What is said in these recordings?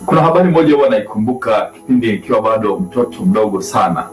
Kuna habari moja huwa naikumbuka kipindi nikiwa bado mtoto mdogo sana.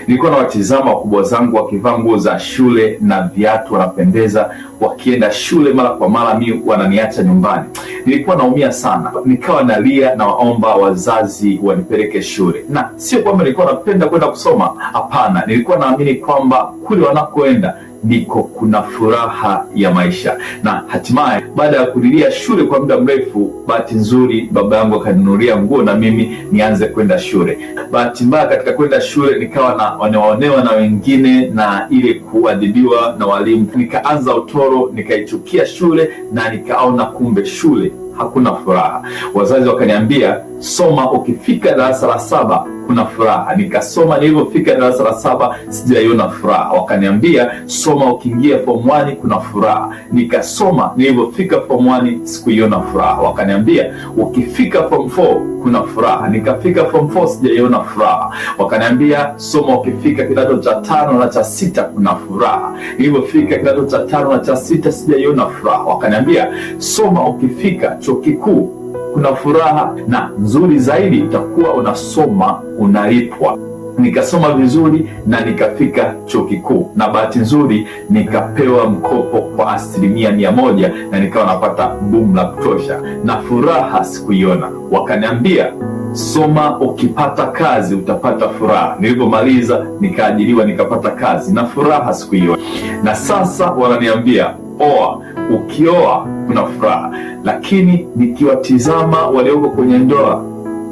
Nilikuwa nawatizama wakubwa zangu wakivaa nguo za shule na viatu, wanapendeza, wakienda shule mara kwa mara, mimi wananiacha nyumbani. Nilikuwa naumia sana, nikawa nalia na waomba wazazi wanipeleke shule. Na sio kwamba nilikuwa napenda kwenda kusoma, hapana, nilikuwa naamini kwamba kule wanakoenda ndiko kuna furaha ya maisha. Na hatimaye baada ya kulilia shule kwa muda mrefu, bahati nzuri baba yangu akaninunulia nguo na mimi nianze kwenda shule. Bahati mbaya katika kwenda shule nikawa naonewa na wengine na ile kuadhibiwa na walimu, nikaanza utoro, nikaichukia shule na nikaona kumbe shule hakuna furaha. Wazazi wakaniambia, soma, ukifika darasa la 7 kuna furaha. Nikasoma, nilipofika darasa la 7 sijaiona furaha. Wakaniambia, soma, ukiingia form 1 kuna furaha. Nikasoma, nilipofika form 1 sikuiona furaha. Wakaniambia, ukifika form 4 kuna furaha. Nikafika form 4 sijaiona furaha. Wakaniambia, soma, ukifika kidato cha 5 na cha 6 kuna furaha. Nilipofika kidato cha 5 na cha 6 sijaiona furaha. Wakaniambia, soma, ukifika chuo kikuu kuna furaha, na nzuri zaidi utakuwa unasoma unalipwa. Nikasoma vizuri na nikafika chuo kikuu, na bahati nzuri nikapewa mkopo kwa 100% na nikawa napata boom la kutosha, na furaha sikuiona. Wakaniambia, soma, ukipata kazi utapata furaha. Nilipomaliza nikaajiriwa, nikapata kazi, na furaha sikuiona. Na sasa wananiambia, oa, ukioa kuna furaha. Lakini nikiwatizama walioko kwenye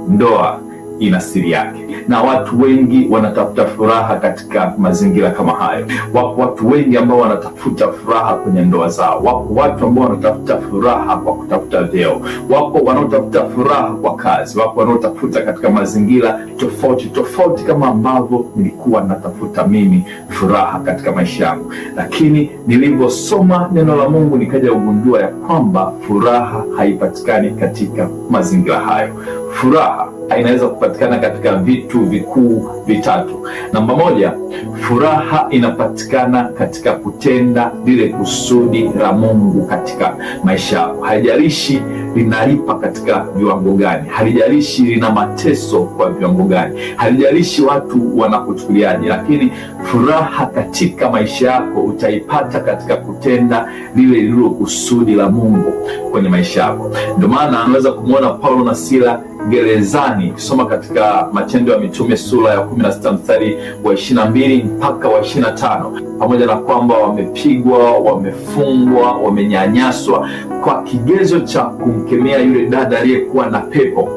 ndoa ina siri yake, na watu wengi wanatafuta furaha katika mazingira kama hayo. Wapo watu wengi ambao wanatafuta furaha kwenye ndoa zao. Wapo watu ambao wanatafuta furaha kwa kutafuta vyeo. Wapo wanaotafuta furaha kwa kazi. Wapo wanaotafuta katika mazingira tofauti tofauti, kama ambavyo nilikuwa natafuta mimi furaha katika maisha yangu. Lakini nilivyosoma neno la Mungu nikaja kugundua ya kwamba furaha haipatikani katika mazingira hayo. Furaha inaweza kupatikana katika vitu vikuu vitatu. Namba 1, furaha inapatikana katika kutenda lile kusudi la Mungu katika maisha yako. Haijalishi linalipa katika viwango gani, halijalishi lina mateso kwa viwango gani, halijalishi watu wanakuchukuliaje, lakini furaha katika maisha yako utaipata katika kutenda lile kusudi la Mungu kwenye maisha yako. Ndio maana anaweza kumuona Paulo na Sila gerezani. Ukisoma katika Matendo ya Mitume sura ya 16 mstari wa 22 mpaka wa 25, pamoja na kwamba wamepigwa, wamefungwa, wamenyanyaswa kwa kigezo cha kumkemea yule dada aliyekuwa na pepo,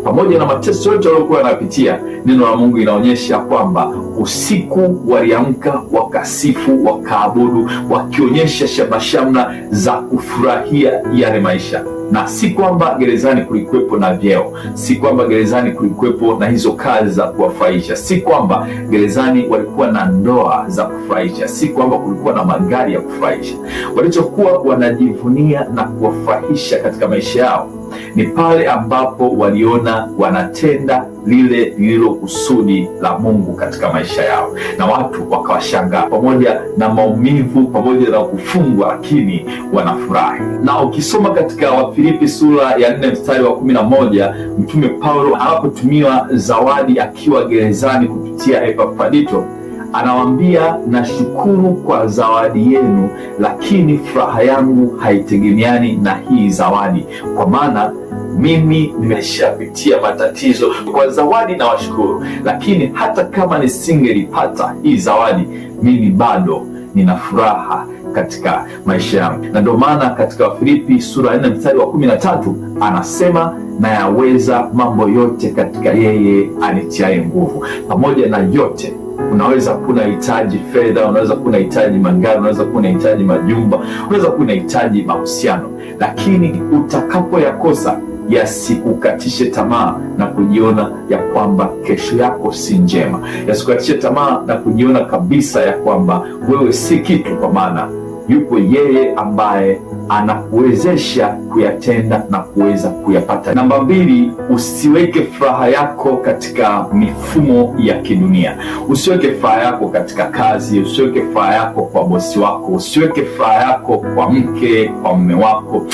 pamoja na mateso yote waliokuwa wanapitia, neno la Mungu inaonyesha kwamba usiku waliamka, wakasifu, wakaabudu, wakionyesha shamra za kufurahia yale maisha. Na si kwamba gerezani kulikuwepo na vyeo, si kwamba gerezani kulikuwepo na hizo kazi za kuwafurahisha, si kwamba gerezani walikuwa na ndoa za kufurahisha, si kwamba kulikuwa na magari ya kufurahisha. Walichokuwa wanajivunia na kuwafurahisha katika maisha yao ni pale ambapo waliona wanatenda lile lililo kusudi la Mungu katika maisha yao, na watu wakawashangaa. Pamoja na maumivu, pamoja na kufungwa, lakini wanafurahi. Na ukisoma katika Wafilipi sura ya 4 mstari wa 11, Mtume Paulo anapotumiwa zawadi akiwa gerezani kupitia Epafrodito, anawaambia, nashukuru kwa zawadi yenu, lakini furaha yangu haitegemeani na hii zawadi, kwa maana mimi nimeshapitia matatizo. Kwa zawadi na washukuru, lakini hata kama nisingelipata hii zawadi, mimi bado nina furaha katika maisha yangu. Na ndio maana katika Wafilipi sura ya 4 mstari wa 13 anasema, nayaweza mambo yote katika yeye anitiaye nguvu. Pamoja na yote, unaweza kuwa unahitaji fedha, unaweza kuwa unahitaji magari, unaweza kuwa unahitaji majumba, unaweza kuwa unahitaji mahusiano, lakini utakapoyakosa yasikukatishe tamaa na kujiona ya kwamba kesho yako si njema. Yasikukatishe tamaa na kujiona kabisa ya kwamba wewe si kitu, kwa maana yupo yeye ambaye anakuwezesha kuyatenda na kuweza kuyapata. Namba 2, usiweke furaha yako katika mifumo ya kidunia. Usiweke furaha yako katika kazi, usiweke furaha yako kwa bosi wako, usiweke furaha yako kwa mke, kwa mume wako,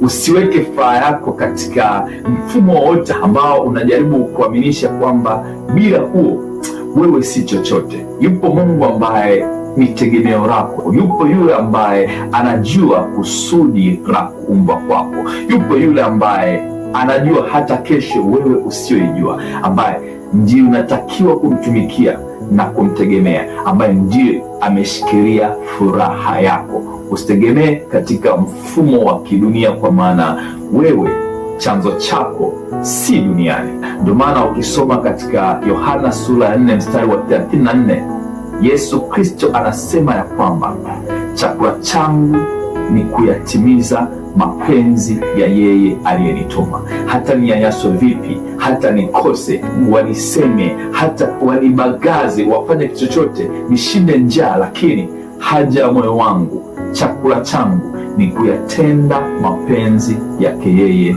Usiweke furaha yako katika mfumo wowote ambao unajaribu kuaminisha kwamba bila huo wewe si chochote. Yupo Mungu ambaye ni tegemeo lako. Yupo yule ambaye anajua kusudi la kuumba kwako. Yupo yule ambaye anajua hata kesho wewe usiyoijua, ambaye ndiye unatakiwa kumtumikia na kumtegemea, ambaye ndiye ameshikilia furaha yako. Usitegemee katika mfumo wa kidunia, kwa maana wewe chanzo chako si duniani. Ndio maana ukisoma katika Yohana sura ya 4 mstari wa 34, Yesu Kristo anasema ya kwamba chakula changu ni kuyatimiza mapenzi ya yeye aliyenituma. Hata nianyanyaswe vipi, hata nikose, waniseme, hata wanibagaze, wafanye chochote, nishinde njaa, lakini haja ya moyo wangu, chakula changu ni kuyatenda mapenzi yake yeye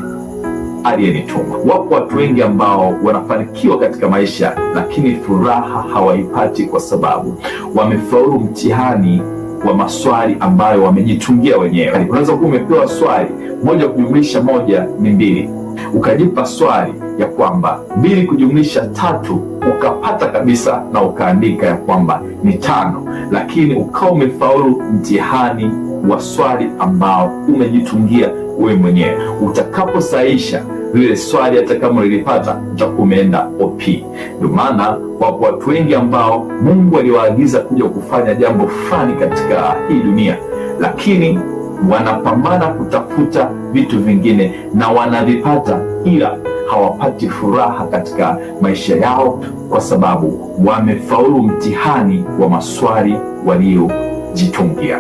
aliyenituma. Wapo watu wengi ambao wanafanikiwa katika maisha, lakini furaha hawaipati kwa sababu wamefaulu mtihani wa maswali ambayo wamejitungia wenyewe. Unaweza kuwa umepewa swali 1 kujumlisha 1 ni 2, ukajipa swali ya kwamba 2 kujumlisha 3 ukapata kabisa na ukaandika ya kwamba ni 5, lakini ukawa umefaulu mtihani wa swali ambao umejitungia wewe mwenyewe. Utakaposaisha lile swali, hata kama ulilipata, utakuwa umeenda OP. Ndio maana wapo watu wengi ambao Mungu aliwaagiza kuja kufanya jambo fulani katika hii dunia, lakini wanapambana kutafuta vitu vingine na wanavipata, ila hawapati furaha katika maisha yao, kwa sababu wamefaulu mtihani wa maswali waliojitungia.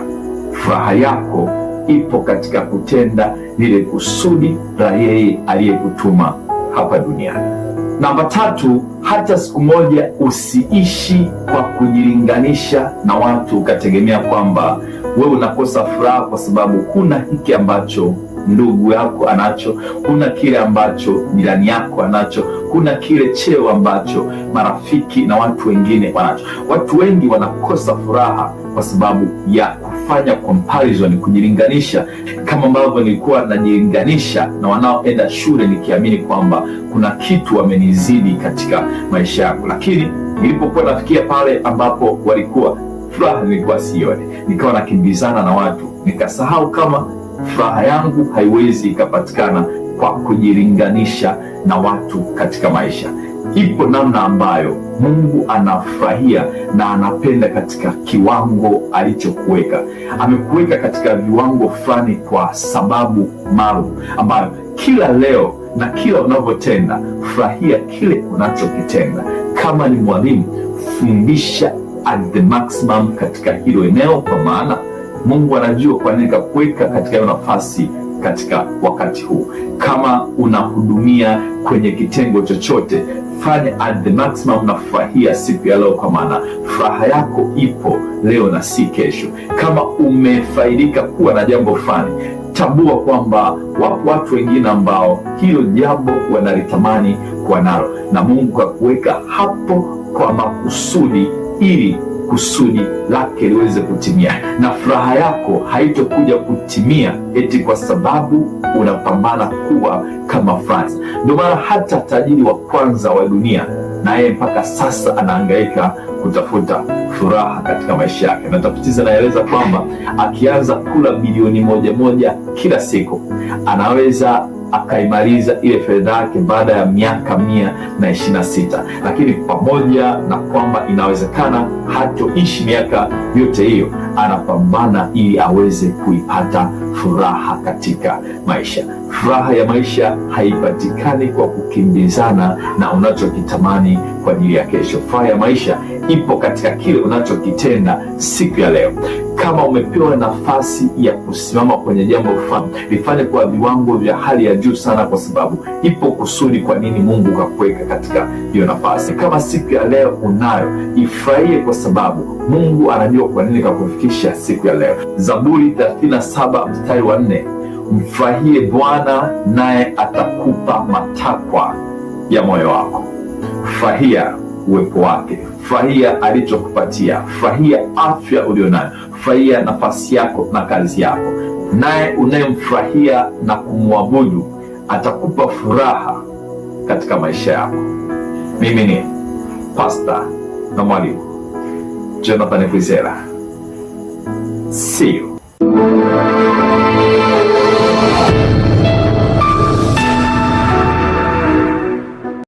Furaha yako ipo katika kutenda lile kusudi la yeye aliyekutuma hapa duniani. Namba 3, hata siku moja usiishi kwa kujilinganisha na watu ukategemea kwamba wewe unakosa furaha kwa sababu huna hiki ambacho ndugu yako anacho, huna kile ambacho jirani yako anacho, huna kile cheo ambacho marafiki na watu wengine wanacho. Watu wengi wanakosa furaha kwa sababu ya kufanya comparison, kujilinganisha, kama ambavyo nilikuwa najilinganisha na wanaoenda shule nikiamini kwamba kuna kitu wamenizidi katika maisha yangu, lakini nilipokuwa nafikia pale ambapo walikuwa, furaha nilikuwa sioni, nikawa nakimbizana na watu, nikasahau kama furaha yangu haiwezi ikapatikana kwa kujilinganisha na watu katika maisha. Ipo namna ambayo Mungu anafurahia na anapenda katika kiwango alichokuweka. Amekuweka katika viwango fulani kwa sababu maalum, ambayo kila leo na kila unavyotenda, furahia kile unachokitenda. Kama ni mwalimu, fundisha at the maximum katika hilo eneo, kwa maana Mungu anajua kwa nini kakuweka katika hiyo nafasi katika wakati huu. Kama unahudumia kwenye kitengo chochote, fanya at the maximum na furahia siku ya leo, kwa maana furaha yako ipo leo na si kesho. Kama umefaidika kuwa na jambo fulani, tambua kwamba wapo watu wengine ambao hilo jambo wanalitamani kuwa nalo, na Mungu kakuweka hapo kwa makusudi, ili kusudi lake liweze kutimia, na furaha yako haitokuja kutimia eti kwa sababu unapambana kuwa kama Franz. Ndio maana hata tajiri wa kwanza wa dunia naye mpaka sasa anahangaika kutafuta furaha katika maisha yake, na tafiti naeleza kwamba akianza kula bilioni 1 kila siku, anaweza akaimaliza ile fedha yake baada ya miaka 126, lakini pamoja na kwamba inawezekana hatoishi miaka yote hiyo, anapambana ili aweze kuipata furaha katika maisha. Furaha ya maisha haipatikani kwa kukimbizana na unachokitamani kwa ajili ya kesho. Furaha ya maisha ipo katika kile unachokitenda siku ya leo. Kama umepewa nafasi ya kusimama kwenye jambo fulani, lifanye kwa viwango vya hali ya juu sana, kwa sababu ipo kusudi kwa nini Mungu kakuweka katika hiyo nafasi. Kama siku ya leo unayo, ifurahie kwa sababu Mungu anajua kwa nini kakufikisha siku ya leo. Zaburi 37 mstari wa 4, mfurahie Bwana naye atakupa matakwa ya moyo wako. Furahia uwepo wake, furahia alichokupatia, furahia afya ulionayo, furahia nafasi yako na kazi yako, naye unayemfurahia na kumwabudu atakupa furaha katika maisha yako. Mimi ni Pastor na Mwalimu Jonathan Kwizera. See you.